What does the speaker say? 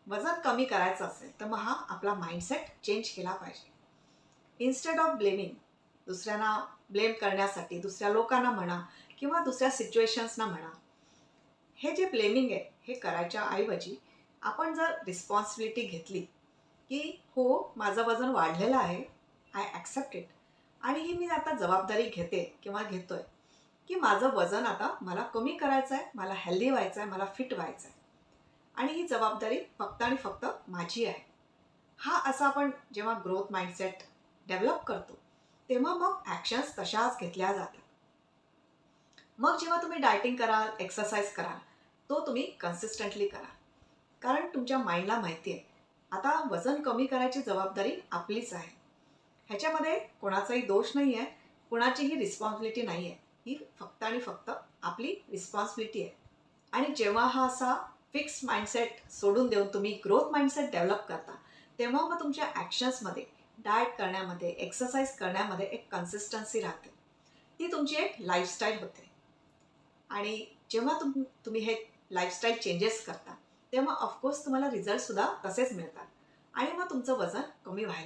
वजन कमी करायचं असेल तर मग हा आपला माइंडसेट चेंज केला पाहिजे. इन्स्टेड ऑफ ब्लेमिंग, दुसऱ्यांना ब्लेम करण्यासाठी, दुसऱ्या लोकांना म्हणा किंवा दुसऱ्या सिच्युएशन्सना म्हणा, हे जे ब्लेमिंग आहे हे करायच्या ऐवजी आपण जर रिस्पॉन्सिबिलिटी घेतली की हो, माझं वजन वाढलेलं आहे, आय ॲक्सेप्ट इट, आणि ही मी आता जबाबदारी घेते किंवा घेतोय की माझं वजन आता मला कमी करायचं आहे, मला हेल्दी व्हायचं आहे, मला फिट व्हायचं आहे, आणि ही जबाबदारी फक्त आणि फक्त माझी आहे. हा असा आपण जेव्हा ग्रोथ माइंडसेट डेव्हलप करतो तेव्हा मग ॲक्शन्स तशाच घेतल्या जातात. मग जेव्हा तुम्ही डायटिंग कराल, एक्सरसाइज कराल, तो तुम्ही कन्सिस्टंटली करा. कारण तुमच्या माइंडला माहिती आहे, आता वजन कमी करायची जबाबदारी आपलीच आहे. ह्याच्यामध्ये कोणाचाही दोष नाही आहे, कोणाचीही रिस्पॉन्सिबिलिटी नाही आहे. ही फक्त आणि फक्त आपली रिस्पॉन्सिबिलिटी आहे. आणि जेव्हा हा असा फिक्स माइंडसेट सोडून देऊन तुम्ही ग्रोथ माइंडसेट डेव्हलप करता, तेव्हा मग तुमच्या ॲक्शन्समध्ये, डाएट करण्यामध्ये, एक्सरसाइज करण्यामध्ये एक कन्सिस्टन्सी राहते. ती तुमची एक लाईफस्टाईल होते. आणि जेव्हा तुम्ही हे लाईफस्टाईल चेंजेस करता तेव्हा ऑफकोर्स तुम्हाला रिझल्टसुद्धा तसेच मिळतात आणि मग तुमचं वजन कमी व्हायला